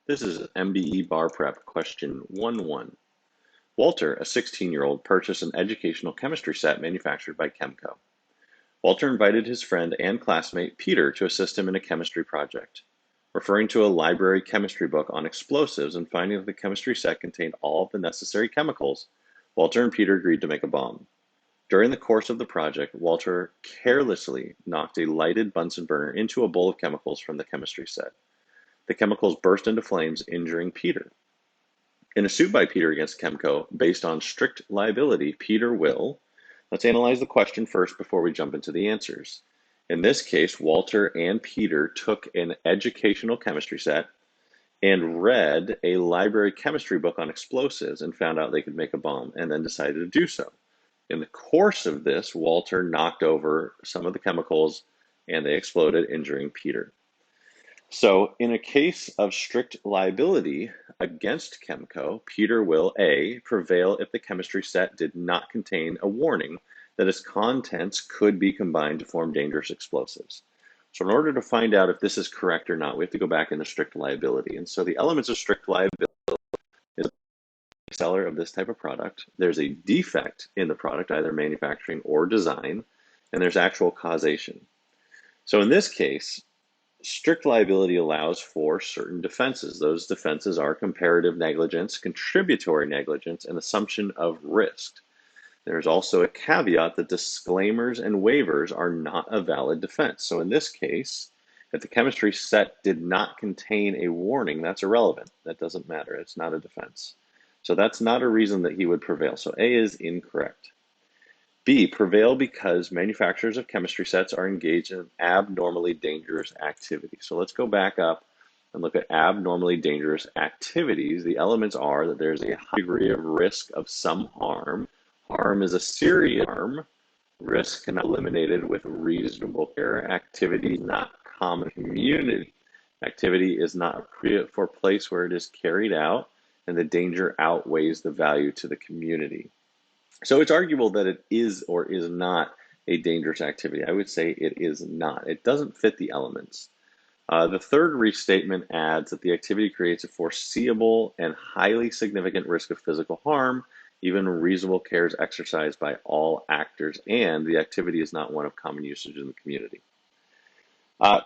This is MBE Bar Prep question 1-1. Walter, a 16-year-old, purchased an educational chemistry set manufactured by Chemco. Walter invited his friend and classmate Peter to assist him in a chemistry project. Referring to a library chemistry book on explosives and finding that the chemistry set contained all of the necessary chemicals, Walter and Peter agreed to make a bomb. During the course of the project, Walter carelessly knocked a lighted Bunsen burner into a bowl of chemicals from the chemistry set. The chemicals burst into flames, injuring Peter. In a suit by Peter against Chemco, based on strict liability, Peter will. Let's analyze the question first before we jump into the answers. In this case, Walter and Peter took an educational chemistry set and read a library chemistry book on explosives and found out they could make a bomb and then decided to do so. In the course of this, Walter knocked over some of the chemicals and they exploded, injuring Peter. So in a case of strict liability against Chemco, Peter will A, prevail if the chemistry set did not contain a warning that its contents could be combined to form dangerous explosives. So in order to find out if this is correct or not, we have to go back into strict liability. And so the elements of strict liability is a seller of this type of product. There's a defect in the product, either manufacturing or design, and there's actual causation. So in this case, strict liability allows for certain defenses. Those defenses are comparative negligence, contributory negligence, and assumption of risk. There's also a caveat that disclaimers and waivers are not a valid defense. So in this case, if the chemistry set did not contain a warning, that's irrelevant. That doesn't matter. It's not a defense. So that's not a reason that he would prevail. So A is incorrect. B, prevail because manufacturers of chemistry sets are engaged in abnormally dangerous activity. So let's go back up and look at abnormally dangerous activities. The elements are that there's a high degree of risk of some harm. Harm is a serious harm. Risk cannot be eliminated with reasonable care. Activity not common community. Activity is not appropriate for a place where it is carried out, and the danger outweighs the value to the community. So it's arguable that it is or is not a dangerous activity. I would say it is not. It doesn't fit the elements. The third restatement adds that the activity creates a foreseeable and highly significant risk of physical harm. Even reasonable care is exercised by all actors, and the activity is not one of common usage in the community.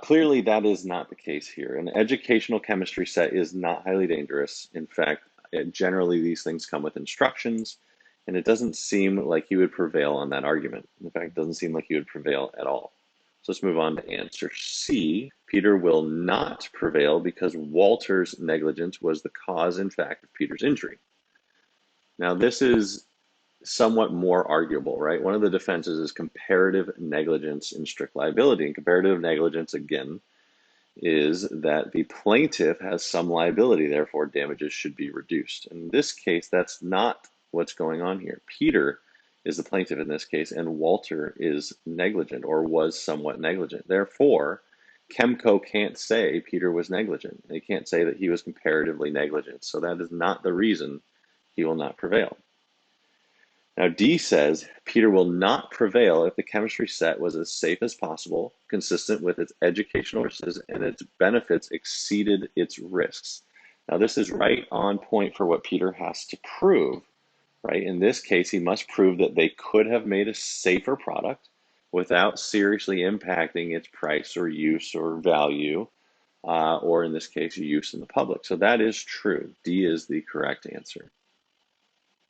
Clearly, that is not the case here. An educational chemistry set is not highly dangerous. In fact, generally these things come with instructions, and it doesn't seem like you would prevail on that argument. In fact, it doesn't seem like you would prevail at all. So let's move on to answer C. Peter will not prevail because Walter's negligence was the cause, in fact, of Peter's injury. Now, this is somewhat more arguable, right? One of the defenses is comparative negligence in strict liability. And comparative negligence, again, is that the plaintiff has some liability, therefore damages should be reduced. In this case, that's not what's going on here. Peter is the plaintiff in this case, and Walter is negligent or was somewhat negligent. Therefore, Chemco can't say Peter was negligent. They can't say that he was comparatively negligent. So that is not the reason he will not prevail. Now, D says Peter will not prevail if the chemistry set was as safe as possible, consistent with its educational purposes, and its benefits exceeded its risks. Now, this is right on point for what Peter has to prove, right? In this case, he must prove that they could have made a safer product without seriously impacting its price or use or value, or in this case, use in the public. So that is true. D is the correct answer.